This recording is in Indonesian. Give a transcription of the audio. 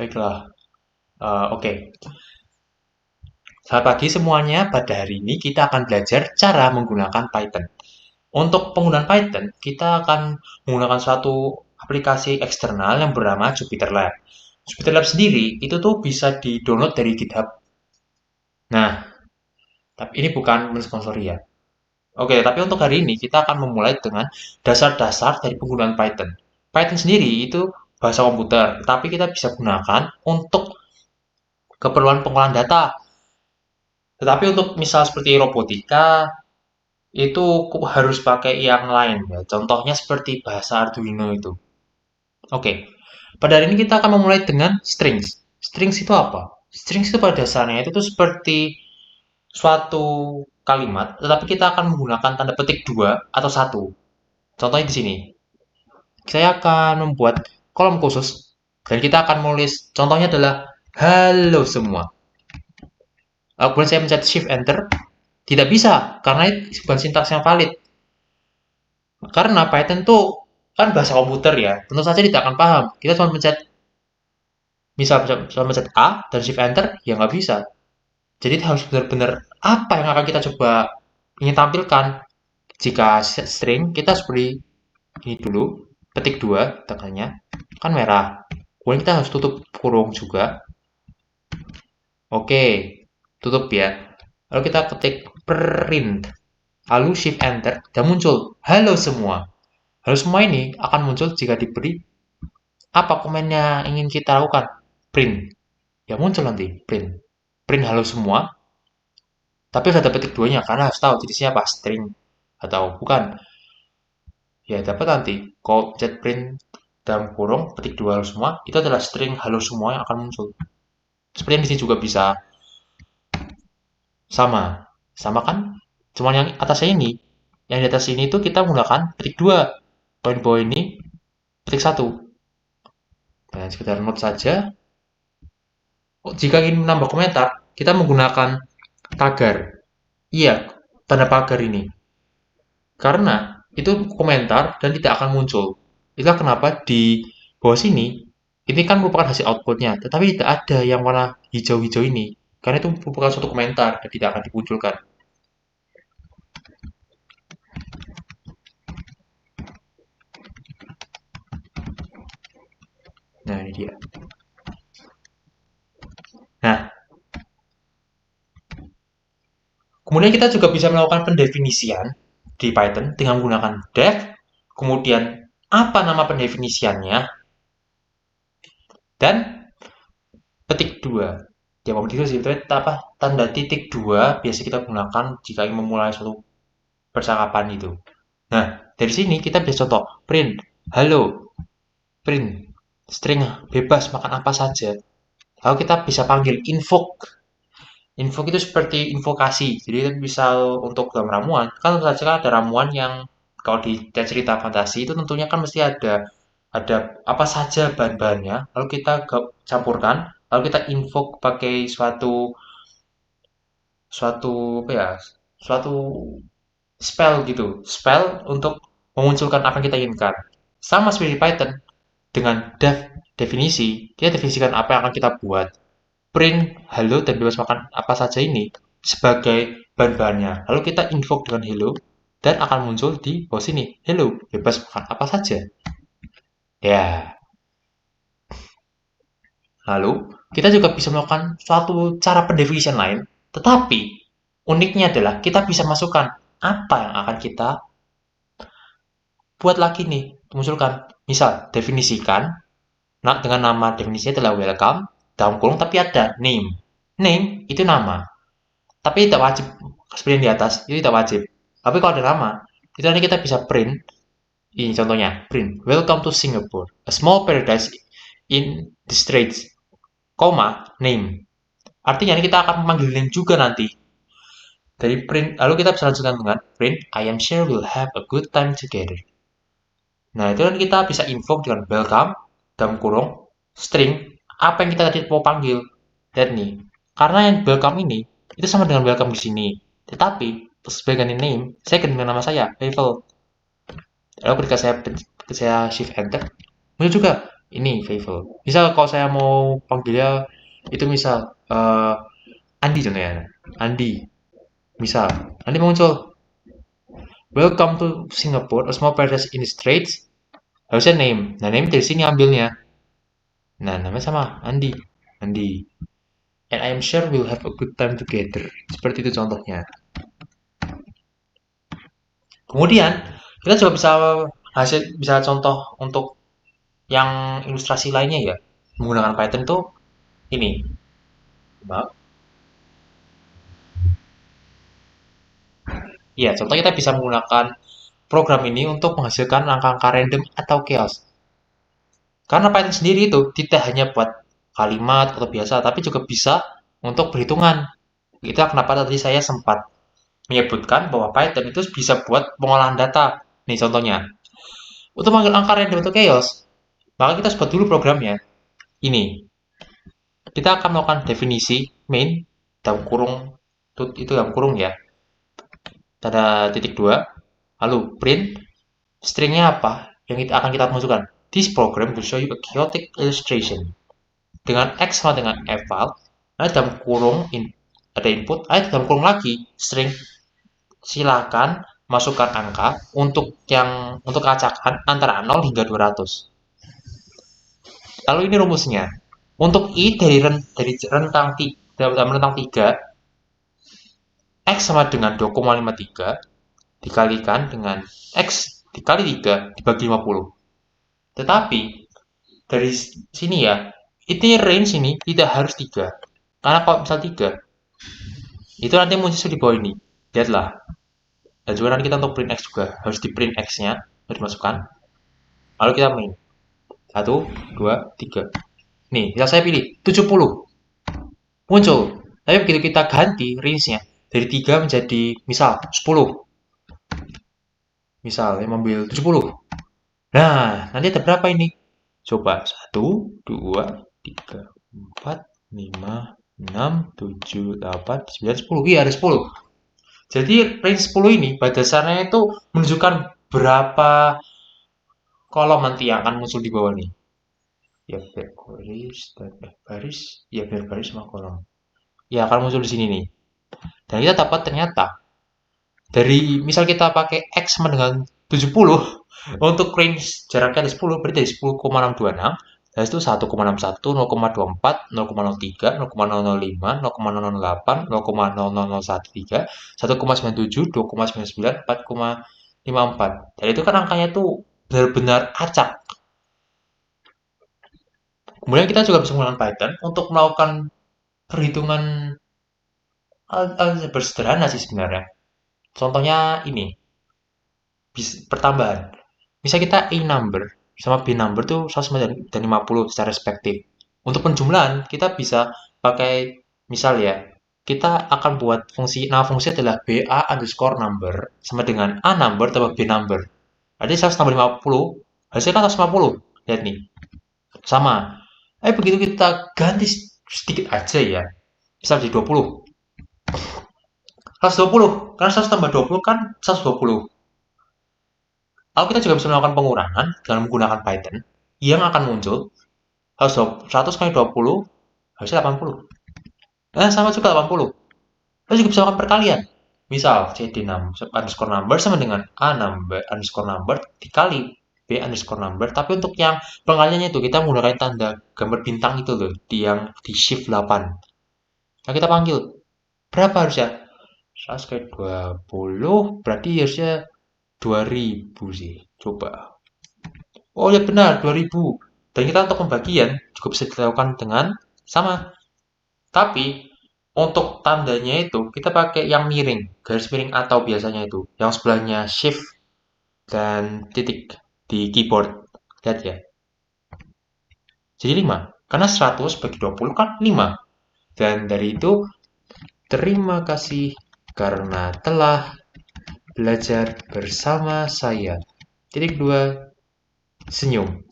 Baiklah. Oke. Selamat pagi semuanya. Pada hari ini kita akan belajar cara menggunakan Python. Untuk penggunaan Python, kita akan menggunakan suatu aplikasi eksternal yang bernama Jupyter Lab. Jupyter Lab sendiri itu tuh bisa di-download dari GitHub. Nah, tapi ini bukan mensponsori ya. Oke, tapi untuk hari ini kita akan memulai dengan dasar-dasar dari penggunaan Python. Python sendiri itu bahasa komputer, tapi kita bisa gunakan untuk keperluan pengolahan data. Tetapi untuk misal seperti robotika, itu harus pakai yang lain ya. Contohnya seperti bahasa Arduino itu. Oke, pada hari ini kita akan memulai dengan strings. Strings itu apa? Strings itu pada dasarnya itu tuh seperti suatu kalimat, tetapi kita akan menggunakan tanda petik dua atau satu. Contohnya di sini. Saya akan membuat kolom khusus dan kita akan menulis. Contohnya adalah halo semua. Kemudian saya mencet shift enter. Tidak bisa karena itu bukan sintaks yang valid. Karena Python tuh kan bahasa komputer ya, tentu saja tidak akan paham. Kita cuma mencet, cuma mencet A dan shift enter, ya nggak bisa. Jadi harus benar-benar apa yang akan kita coba ingin tampilkan. Jika string, kita seperti ini dulu, petik 2, tengahnya, kan merah. Kemudian kita harus tutup kurung juga. Oke, tutup ya. Lalu kita ketik print, lalu shift enter, dan muncul halo semua. Halo semua ini akan muncul jika diberi apa komennya ingin kita lakukan? Print. Ya muncul nanti, print. Print halo semua, tapi harus ada petik duanya karena harus tahu jenisnya apa, string atau bukan. Ya dapat nanti. Kalau chat print dalam kurung petik dua halo semua, itu adalah string halo semua yang akan muncul. Seperti yang di sini juga bisa sama. Sama kan? Cuman yang atasnya ini, yang di atas ini itu kita menggunakan petik dua. Poin bawah ini petik satu. Dan sekedar note saja. Jika ingin menambah komentar, kita menggunakan tagar. Iya, tanda pagar ini. Karena itu komentar dan tidak akan muncul. Itulah kenapa di bawah sini, ini kan merupakan hasil outputnya, tetapi tidak ada yang warna hijau-hijau ini. Karena itu merupakan suatu komentar dan tidak akan dimunculkan. Nah, ini dia. Nah, kemudian kita juga bisa melakukan pendefinisian di Python dengan menggunakan def, kemudian apa nama pendefinisiannya, dan petik 2. Ya, itu sih, apa, tanda titik 2 biasa kita gunakan jika ingin memulai suatu percakapan itu. Nah, dari sini kita bisa contoh print, halo, print, string bebas makan apa saja. Lalu kita bisa panggil invoke. Invoke itu seperti invokasi. Jadi bisa untuk dalam ramuan. Kan tentu saja ada ramuan yang kalau di cerita fantasi itu tentunya kan mesti ada apa saja bahan-bahannya. Lalu kita campurkan. Lalu kita invoke pakai suatu suatu apa ya? Suatu spell gitu. Spell untuk memunculkan apa yang kita inginkan. Sama seperti Python dengan definisi, kita definisikan apa yang akan kita buat. Print halo dan bebas makan apa saja ini sebagai bahan-bahannya. Lalu kita invoke dengan hello dan akan muncul di bawah sini. Hello, bebas makan apa saja. Ya. Lalu kita juga bisa melakukan suatu cara pendefinisian lain, tetapi uniknya adalah kita bisa masukkan apa yang akan kita buat lagi nih, munculkan. Misal definisikan dengan nama definisinya adalah welcome dalam kurung tapi ada name. Name itu nama. Tapi tidak wajib seperti yang di atas, itu tidak wajib. Tapi kalau ada nama, itu nanti kita bisa print. Ini contohnya, print welcome to Singapore, a small paradise in the Straits, koma name. Artinya kita akan memanggil name juga nanti. Dari print, lalu kita bisa lanjutkan dengan print I am sure we'll have a good time together. Nah, itu kan kita bisa invoke dengan welcome dalam kurung string apa yang kita tadi mau panggil. Lihat nih, karena yang welcome ini itu sama dengan welcome di sini. Tetapi sebagai name, saya ganti nama saya, Pavel. Lalu ketika saya shift enter, muncul juga Ini Fable. Misal kalau saya mau panggilnya itu misal Andi contohnya. Andi. Misal, Andi muncul. Welcome to Singapore, a small paradise in the Straits. Harusnya name. Nah, name dari sini ambilnya. Nah, namanya sama, Andi. Andi. And I'm sure we'll have a good time together. Seperti itu contohnya. Kemudian, kita juga bisa contoh untuk yang ilustrasi lainnya ya. Menggunakan Python tuh ini. Maaf. Ya, contoh kita bisa menggunakan program ini untuk menghasilkan angka-angka random atau chaos. Karena Python sendiri itu tidak hanya buat kalimat atau biasa, tapi juga bisa untuk perhitungan. Itu kenapa tadi saya sempat menyebutkan bahwa Python itu bisa buat pengolahan data. Nih contohnya, untuk mengambil angka random atau chaos, maka kita buat dulu programnya. Ini, kita akan melakukan definisi main dalam kurung, itu dalam kurung ya, tanda titik dua, lalu print stringnya apa yang akan kita masukkan. This program will show you a chaotic illustration. Dengan X sama dengan F file, ada dalam kurung ada input, ada dalam kurung lagi string. Silakan masukkan angka untuk acakan antara 0 hingga 200. Lalu ini rumusnya. Untuk I dari rentang 3, X sama dengan 2,53 dikalikan dengan X dikali 3 dibagi 50. Tetapi dari sini ya, ini range ini tidak harus 3. Karena kalau misal 3, itu nanti muncul di bawah ini. Lihatlah. Dan juga nanti kita untuk print X juga. Harus di print X-nya, harus dimasukkan. Lalu kita main. 1, 2, 3. Nih, misal saya pilih 70. Muncul. Tapi begitu kita ganti range-nya dari 3 menjadi misal 10. Misal, yang mengambil 70. Nah, nanti ada berapa ini? Coba 1, 2, 3, 4, 5, 6, 7, 8, 9, 10. Iya, ada 10. Jadi range 10 ini pada dasarnya itu menunjukkan berapa kolom nanti yang akan muncul di bawah nih. Ya baris dan baris, ya baris sama kolom. Ya akan muncul di sini nih. Dan kita dapat ternyata dari misal kita pakai X sama dengan 70 untuk range jaraknya ada 10 berarti dari 10,626 dan itu 1,61, 0,24, 0,03, 0,005, 0,008, 0,00113, 1,97, 2,99, 4,54. Dan itu kan angkanya tuh benar-benar acak. Kemudian kita juga bisa menggunakan Python untuk melakukan perhitungan aljabar sederhana sih sebenarnya. Contohnya ini, pertambahan. Bisa kita A number sama B number tuh 109 dan 50 secara respektif. Untuk penjumlahan, kita bisa pakai, misal ya, kita akan buat nama fungsi adalah BA underscore number sama dengan A number tambah B number. Jadi 100 tambah 50, hasilnya kan 150. Lihat nih, sama. Begitu kita ganti sedikit aja ya, misal jadi 20. 120, karena 100 tambah 20 kan 120. Lalu kita juga bisa melakukan pengurangan dengan menggunakan Python yang akan muncul 100 kali 20 harusnya 80. Nah, sama juga 80. Kita juga bisa melakukan perkalian. Misal cd underscore number sama dengan a number underscore number dikali b underscore number. Tapi untuk yang pengaliannya itu kita menggunakan tanda gambar bintang itu loh, di shift 8. Nah, kita panggil berapa harusnya? 100 kali 20 berarti harusnya 2000 sih. Coba. Oh ya benar, 2000. Dan kita untuk pembagian juga bisa dilakukan dengan sama. Tapi untuk tandanya itu kita pakai yang miring, garis miring atau biasanya itu. Yang sebelahnya shift dan titik di keyboard. Lihat ya. Jadi 5. Karena 100 bagi 20 kan 5. Dan dari itu, terima kasih karena telah belajar bersama saya. Titik 2, senyum.